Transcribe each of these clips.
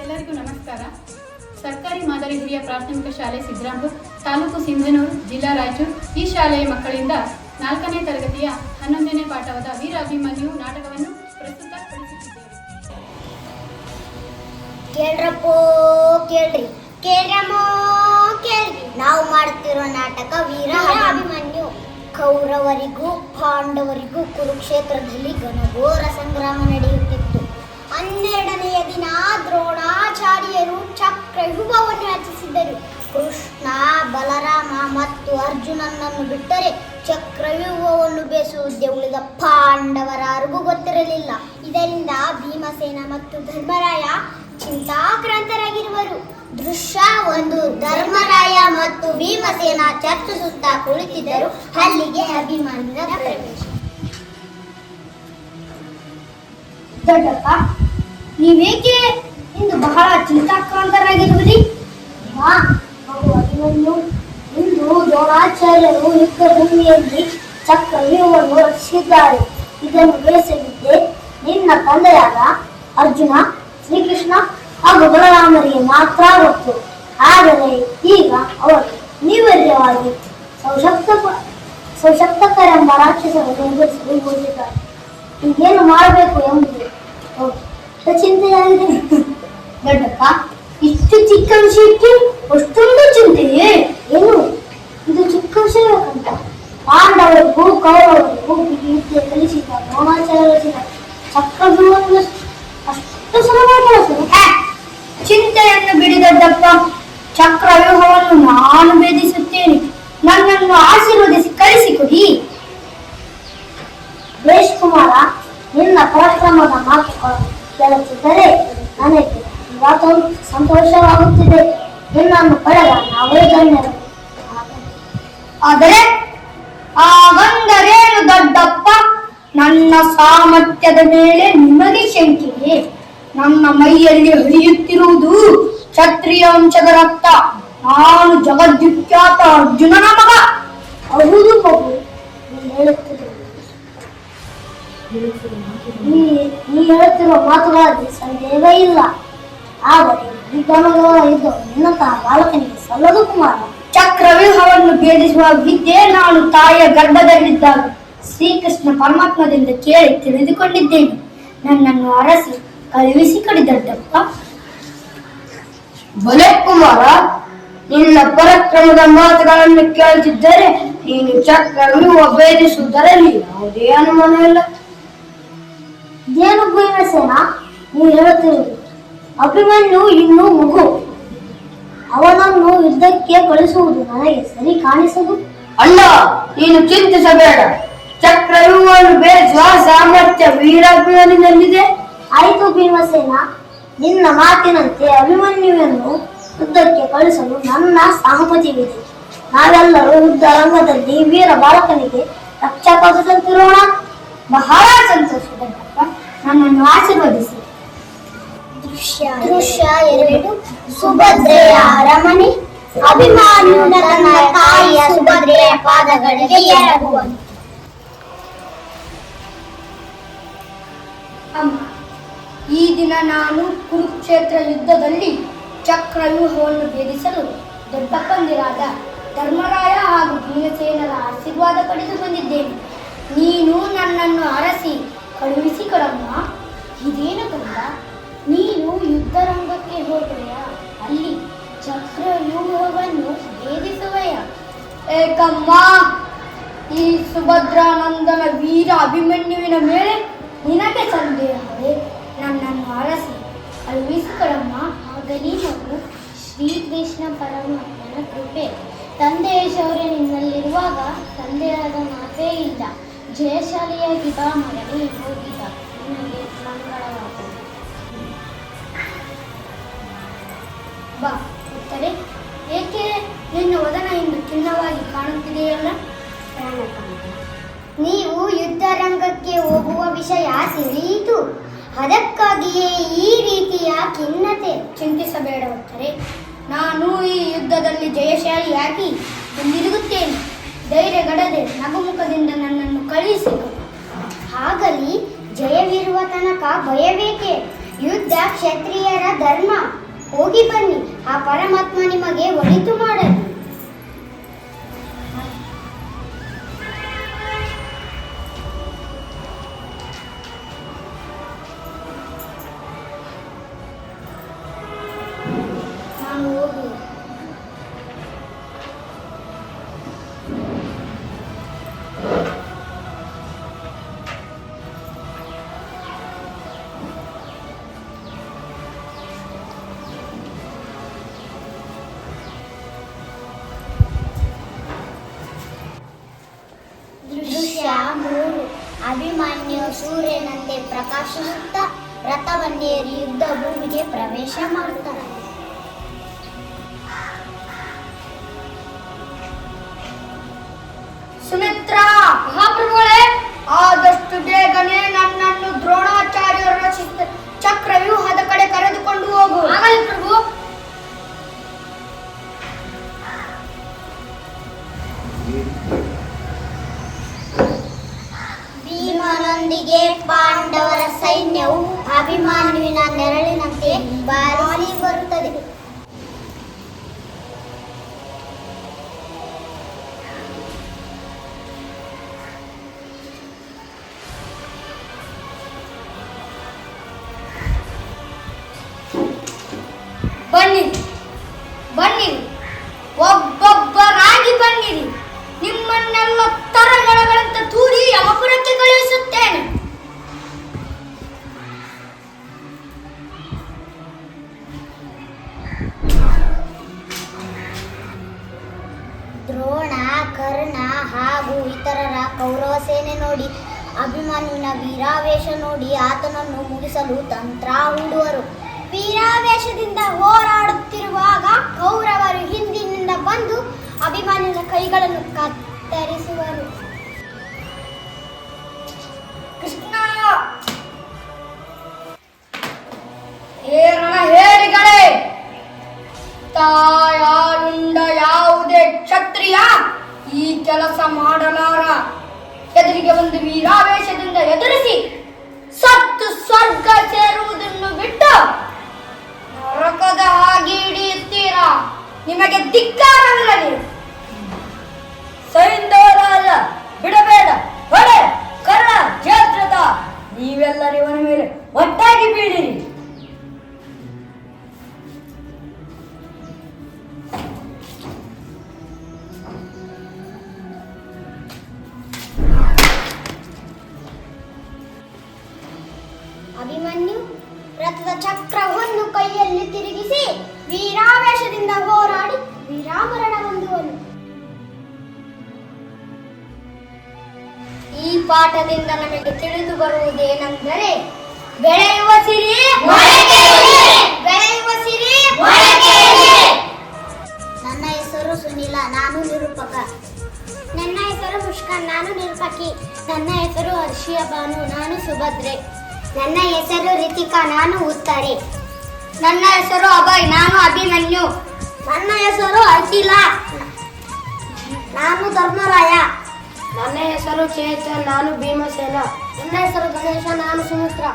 ಎಲ್ಲರಿಗೂ ನಮಸ್ಕಾರ. ಸರ್ಕಾರಿ ಮಾದರಿ ಹಿರಿಯ ಪ್ರಾಥಮಿಕ ಶಾಲೆ ಸಿದ್ದರಾಂಪುರ, ತಾಲೂಕು ಸಿಂಧನೂರು, ಜಿಲ್ಲಾ ರಾಯಚೂರು. ಈ ಶಾಲೆಯ ಮಕ್ಕಳಿಂದ 4ನೇ ತರಗತಿಯ 11ನೇ ಪಾಠವಾದ ವೀರಾಭಿಮನ್ಯು ನಾಟಕವನ್ನು ಪ್ರಸ್ತುತಪಡಿಸುತ್ತಿದ್ದೇವೆ. ಕೇಳ್ರಪ್ಪೋ ಕೇಳ್ರಿ, ಕೇಳ್ರಮ್ಮೋ ಕೇಳ್ರಿ. ನಾವು ಮಾಡುತ್ತಿರೋ ನಾಟಕ ವೀರಾಭಿಮನ್ಯು. ಕೌರವರಿಗೂ ಪಾಂಡವರಿಗೂ ಕುರುಕ್ಷೇತ್ರದಲ್ಲಿ ಘನಘೋರ ಸಂಗ್ರಾಮ ನಡೆಯುತ್ತಿತ್ತು. 12ನೆಯ ದಿನ ದ್ರೋಣಾಚಾರ್ಯರು ಚಕ್ರವ್ಯೂಹವನ್ನು ರಚಿಸಿದರು. ಕೃಷ್ಣ, ಬಲರಾಮ ಮತ್ತು ಅರ್ಜುನನನ್ನು ಬಿಟ್ಟರೆ ಚಕ್ರವ್ಯೂಹವನ್ನು ಬೇಸುವುದೇ ಉಳಿದ ಪಾಂಡವರಾರಿಗೂ ಗೊತ್ತಿರಲಿಲ್ಲ. ಇದರಿಂದ ಭೀಮಸೇನ ಮತ್ತು ಧರ್ಮರಾಯ ಚಿಂತಾಕ್ರಾಂತರಾಗಿರುವರು. ದೃಶ್ಯ 1. ಧರ್ಮರಾಯ ಮತ್ತು ಭೀಮಸೇನ ಚರ್ಚಿಸುತ್ತಾ ಕುಳಿತಿದ್ದರು. ಅಲ್ಲಿಗೆ ಅಭಿಮನ್ಯುನ ಪ್ರವೇಶ. ದೊಡ್ಡಪ್ಪ, ನೀವೇಕೆ ಇಂದು ಬಹಳ ಚಿಂತಾಕ್ರಾಂತರಾಗಿರುವಿರಿ? ಅಭಿಮನ್ಯು, ಇಂದು ದ್ರೋಣಾಚಾರ್ಯರು ಯುದ್ಧ ಭೂಮಿಯಲ್ಲಿ ಚಕ್ರವ್ಯೂಹವನ್ನು ರಚಿಸಿದ್ದಾರೆ. ಇದನ್ನು ಬೇಸಲಿದ್ದೆ ನಿನ್ನ ತಂದೆಯಾದ ಅರ್ಜುನ, ಶ್ರೀಕೃಷ್ಣ ಹಾಗೂ ಬಲರಾಮರಿಗೆ ಮಾತ್ರ ಗೊತ್ತು. ಆದರೆ ಈಗ ಅವರು ನೀವರ್ಯವಾಗಿ ಸೌಶಕ್ತಕರೆಂಬ ರಾಕ್ಷಸರನ್ನು ಎದುರಿಸಲು ಹೋಗಿದ್ದಾರೆ. ಈಗೇನು ಮಾಡಬೇಕು ಎಂಬುದು ಚಿಂತೆಯಾಗಿದೆ. ದೊಡ್ಡಪ್ಪ, ಇಷ್ಟು ಚಿಕ್ಕ ವಿಷಯಕ್ಕೆ ಅಷ್ಟೊಂದು ಚಿಂತೆಯೇ? ಏನು ಇದು ಚಿಕ್ಕ ವಿಷಯವಕ್ಕಂತ? ಪಾಂಡವರಿಗೂ ಕೌರವರಿಗೂ ವಿದ್ಯೆ ಕಲಿಸಿದ ದ್ರೋಣಾಚಾರ್ಯ ರಚಿಸಿದ ಚಕ್ರವ್ಯೂಹವನ್ನು ಅಷ್ಟು ಸುಲಭ ಕೆಲಸ? ಚಿಂತೆಯನ್ನು ಬಿಡಿ ದೊಡ್ಡಪ್ಪ. ಚಕ್ರವ್ಯೂಹವನ್ನು ನಾನು ಭೇದಿಸುತ್ತೇನೆ. ನನ್ನನ್ನು ಆಶೀರ್ವದಿಸಿ ಕಳಿಸಿಕೊಡಿ. ಬೇಷ್ ಕುಮಾರ, ನಿನ್ನ ಪರಾಕ್ರಮದ ಮಾತುಗಳನ್ನು ಕೇಳುತ್ತಿದ್ದರೆ ನನಗೆ ಇವತ್ತೊಂದು ಸಂತೋಷವಾಗುತ್ತಿದೆ. ನಿನ್ನನ್ನು ಪಡೆದ ನಾವೇ ಧನ್ಯರು. ಆದರೆ ಹಾಗಂದರೇನು ದೊಡ್ಡಪ್ಪ? ನನ್ನ ಸಾಮರ್ಥ್ಯದ ಮೇಲೆ ನಿಮಗೆ ಶಂಕೆಯೇ? ನನ್ನ ಮೈಯಲ್ಲಿ ಹರಿಯುತ್ತಿರುವುದು ಕ್ಷತ್ರಿಯ ವಂಶದ ರಕ್ತ. ನಾನು ಜಗದ್ವಿಖ್ಯಾತ ಅರ್ಜುನನ ಮಗ. ಹೌದು ಮಗು, ನೀ ಹೇಳುತ್ತಿರುವ ಮಾತುಗಳಲ್ಲಿ ಸಂದೇಹ ಇಲ್ಲ. ಆದರೆ ಈ ಗಣಗಳ ಯುದ್ಧವು ನಿನ್ನಂತಹ ಬಾಲಕನಿಗೆ ಸಲ್ಲದು ಕುಮಾರ. ಚಕ್ರವ್ಯೂಹವನ್ನು ಭೇದಿಸುವ ವಿದ್ಯೆ ನಾನು ತಾಯಿಯ ಗರ್ಭದಲ್ಲಿದ್ದಾಗ ಶ್ರೀಕೃಷ್ಣ ಪರಮಾತ್ಮದಿಂದ ಕೇಳಿ ತಿಳಿದುಕೊಂಡಿದ್ದೇನೆ. ನನ್ನನ್ನು ಅರಸಿ ಕಳುಹಿಸಿಕೊಡಿ ದೊಡ್ಡಪ್ಪ. ಬಲೆ ಕುಮಾರ, ನಿನ್ನ ಪರಾಕ್ರಮದ ಮಾತುಗಳನ್ನು ಕೇಳುತ್ತಿದ್ದರೆ ನೀನು ಚಕ್ರವ್ಯೂಹ ಭೇದಿಸುವುದರಲ್ಲಿ ಯಾವುದೇ ಅನುಮಾನ ಇಲ್ಲ. ಏನು ಭೀಮಸೇನ ನೀವು ಹೇಳುತ್ತಿರುವುದು? ಅಭಿಮನ್ಯು ಇನ್ನೂ ಮಗು. ಅವನನ್ನು ಯುದ್ಧಕ್ಕೆ ಕಳಿಸುವುದು ನನಗೆ ಸರಿ ಕಾಣಿಸದು. ಅಲ್ಲ, ನೀನು ಚಿಂತಿಸಬೇಡ. ಚಕ್ರವ್ಯೂಹವನ್ನು ಭೇದಿಸುವ ಸಾಮರ್ಥ್ಯ ವೀರಾಭಿಮನ್ಯುವಿನಲ್ಲಿದೆ. ಆಯಿತು ಭೀಮಸೇನ, ನಿನ್ನ ಮಾತಿನಂತೆ ಅಭಿಮನ್ಯುವನ್ನು ಯುದ್ಧಕ್ಕೆ ಕಳಿಸಲು ನನ್ನ ಸಹಮತಿವಿದೆ. ನಾವೆಲ್ಲರೂ ಯುದ್ಧ ರಂಗದಲ್ಲಿ ವೀರ ಬಾಲಕನಿಗೆ ರಕ್ಷಾ ಕವಚದಂತಿರೋಣ. ಬಹಳ ಸಂತೋಷ ದೊಡ್ಡಪ್ಪ. ನನ್ನನ್ನು ಆಶೀರ್ವದಿಸಿ. ದೃಶ್ಯ 2. ಸುಭದ್ರೆಯ ಅರಮನೆ. ಅಭಿಮನ್ಯುನ ತನ್ನ ತಾಯಿಯ ಸುಭದ್ರೆಯ ಪಾದಗಳಿಗೆ ಎರಗುವನು. ಅಮ್ಮ, ಈ ದಿನ ನಾನು ಕುರುಕ್ಷೇತ್ರ ಯುದ್ಧದಲ್ಲಿ ಚಕ್ರವ್ಯೂಹವನ್ನು ಭೇದಿಸಲು ದೊಡ್ಡಪ್ಪಂದಿರಾದ ಧರ್ಮರಾಯ ಹಾಗೂ ಭೀಮಸೇನರ ಆಶೀರ್ವಾದ ಪಡೆದು ಬಂದಿದ್ದೇನೆ. ನೀನು ನನ್ನನ್ನು ಅರಸಿ ಕಳುಹಿಸಿಕೊಡಮ್ಮ. ಇದೇನು ಕಂದ, ನೀನು ಯುದ್ಧ ರಂಗಕ್ಕೆ ಹೋಗುವೆಯಾ? ಅಲ್ಲಿ ಚಕ್ರವ್ಯೂಹವನ್ನು ಭೇದಿಸುವೆಯಾ? ಏಕಮ್ಮ, ಈ ಸುಭದ್ರಾನಂದನ ವೀರ ಅಭಿಮನ್ಯುವಿನ ಮೇಲೆ ನಿನಗೆ ಸಂದೇಹವೇ? ನನ್ನನ್ನು ಅರಸಿ ಕಳುಹಿಸಿಕೊಡಮ್ಮ. ಆಗಲಿ ಮಗು. ಶ್ರೀಕೃಷ್ಣ ಪರಮಾತ್ಮನ ಕೃಪೆ, ತಂದೆಯ ಶೌರ್ಯ ನಿನ್ನಲ್ಲಿರುವಾಗ ಸಂದೇಹದ ಮಾತೇ ಇಲ್ಲ. ಜಯಶಾಲಿಯಾಗಿ ಬಾ ಮಗನೇ, ಹೋಗಿದ ನಿನಗೆ ಮಂಗಳವಾಗಲಿ. ಬಾ ಉತ್ತರೆ, ಏಕೆ ನಿನ್ನ ವದನ ಇಂದು ಚಿನ್ನವಾಗಿ ಕಾಣುತ್ತಿದೆಯಲ್ಲ? ನೀವು ಯುದ್ಧ ರಂಗಕ್ಕೆ ಹೋಗುವ ವಿಷಯ ತಿಳಿಯಿತು. ಅದಕ್ಕಾಗಿಯೇ ಈ ರೀತಿಯ ಖಿನ್ನತೆ. ಚಿಂತಿಸಬೇಡ ಉತ್ತರೆ, ನಾನು ಈ ಯುದ್ಧದಲ್ಲಿ ಜಯಶಾಲಿಯಾಗಿ ಹಿಂದಿರುಗುತ್ತೇನೆ. ಧೈರ್ಯಗಡದೆ ನಗುಮುಖದಿಂದ ನನ್ನನ್ನು ಕಳುಹಿಸಿಕೊಡು. ಆಗಲಿ, ಜಯವಿರುವ ತನಕ ಭಯಬೇಕೆ? ಯುದ್ಧ ಕ್ಷತ್ರಿಯರ ಧರ್ಮ. ಹೋಗಿ ಬನ್ನಿ, ಆ ಪರಮಾತ್ಮ ನಿಮಗೆ ಒಳಿತು ಮಾಡಲಿ. ನಾನು ಹೋಗುವೆ. ದೃಶ್ಯ 3. ಅಭಿಮನ್ಯು ಸೂರ್ಯನಂತೆ ಪ್ರಕಾಶಿಸುತ್ತಾ ರಥವನ್ನೇರಿ ಯುದ್ಧ ಭೂಮಿಗೆ ಪ್ರವೇಶ ಮಾಡುತ್ತಾರೆ. ಸುಮಿತ್ರಾ, ಮಹಾಪ್ರಭುಗಳೇ, ಆದಷ್ಟು ಬೇಗನೆ ನನ್ನನ್ನು ದ್ರೋಣಾಚಾರ್ಯರು ರಚಿಸಿದ ಚಕ್ರವ್ಯೂಹದ ಕಡೆ ಕರೆದುಕೊಂಡು ಹೋಗು. ಆಗಲಿ ಪ್ರಭು. ಭೀಮನೊಂದಿಗೆ ಪಾಂಡವರ ಸೈನ್ಯವು ಅಭಿಮನ್ಯುವಿನ ನೆರಳಿನಂತೆ ಬಾರಿ ಬರುತ್ತದೆ. ಬನ್ನಿರಿ, ಬನ್ನಿರಿ, ಒಬ್ಬೊಬ್ಬರಾಗಿ ಬನ್ನಿರಿ. ನಿಮ್ಮನ್ನೆಲ್ಲ ತರಗಣಗಳಂತ ತೂರಿ ಯಮಪುರಕ್ಕೆ ಕಳುಹಿಸುತ್ತೇನೆ. ದ್ರೋಣ, ಕರ್ಣ ಹಾಗೂ ಇತರರ ಕೌರವ ಸೇನೆ ನೋಡಿ, ಅಭಿಮನ್ಯುವಿನ ವೀರಾವೇಶ ನೋಡಿ ಆತನನ್ನು ಮುಗಿಸಲು ತಂತ್ರ ಹೂಡುವರು. ವೀರಾವೇಶದಿಂದ ಹೋರಾಡುತ್ತಿರುವಾಗ ಕೌರವರು ಹಿಂದಿನಿಂದ ಬಂದು ಅಭಿಮನ್ಯುವಿನ ಕೈಗಳನ್ನು ಕತ್ತರಿಸುವರು. ಕೃಷ್ಣ, ಏರಣ ಹೇಳಿಗಳೇ, ತಾಯಾರುಂಡ ಯಾವುದೇ ಕ್ಷತ್ರಿಯ ಈ ಕೆಲಸ ಮಾಡಲಾರ. ಎದುರಿಗೆ ಒಂದು ವೀರಾವೇಶದಿಂದ ಎದುರಿಸಿ ಸತ್ತು ಸ್ವರ್ಗ ಸೇರುವುದನ್ನು ಬಿಟ್ಟು ನರಕದ ಹಾಗೆ ಹಿಡಿಯುತ್ತೀರಾ? ನಿಮಗೆ ಧಿಕ್ಕಾರವಿರಲಿ. ಸೈಂಧವರಾಜ, ಬಿಡಬೇಡ, ಹೊಡೆ, ಕರ್ಣ, ಜಯದ್ರಥ, ನೀವೆಲ್ಲರೂ ಇವನ ಮೇಲೆ ಒಟ್ಟಾಗಿ ಬೀಳಿರಿ. ಅಭಿಮನ್ಯು ರಥದ ಚಕ್ರವನ್ನು ಕೈಯಲ್ಲಿ ತಿರುಗಿಸಿ ವೀರಾವೇಶದಿಂದ ಹೋರಾಡಿ ವೀರಾಮರಣ ಹೊಂದುವನು. ಈ ಪಾಠದಿಂದ ನಮಗೆ ತಿಳಿದು ಬರುವುದೇನೆಂದರೆ, ಬೆಳೆಯುವ ಸಿರಿ ಬೆಳೆಯುವ ಸಿರಿ. ನನ್ನ ಹೆಸರು ಸುನಿಲ, ನಾನು ನಿರೂಪಕ. ನನ್ನ ಹೆಸರು ಮುಷ್ಕಾನ್, ನಾನು ನಿರೂಪಕಿ. ನನ್ನ ಹೆಸರು ಹರ್ಷಿಯ ಬಾನು, ನಾನು ಸುಭದ್ರೆ. ನನ್ನ ಹೆಸರು ರಿತಿಕಾ, ನಾನು ಉತ್ತರೆ. ನನ್ನ ಹೆಸರು ಅಭಯ್, ನಾನು ಅಭಿಮನ್ಯು. ನನ್ನ ಹೆಸರು ಅಖಿಲ, ನಾನು ಧರ್ಮರಾಯ. ನನ್ನ ಹೆಸರು ಚೇತನ್, ನಾನು ಭೀಮಸೇನ. ನನ್ನ ಹೆಸರು ಗಣೇಶ, ನಾನು ಸುಮಿತ್ರ.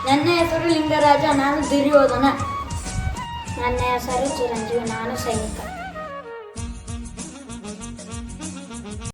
ನನ್ನ ಹೆಸರು ಲಿಂಗರಾಜ, ನಾನು ದುರ್ಯೋಧನ. ನನ್ನ ಹೆಸರು ಚಿರಂಜೀವಿ, ನಾನು ಸೈನಿಕ.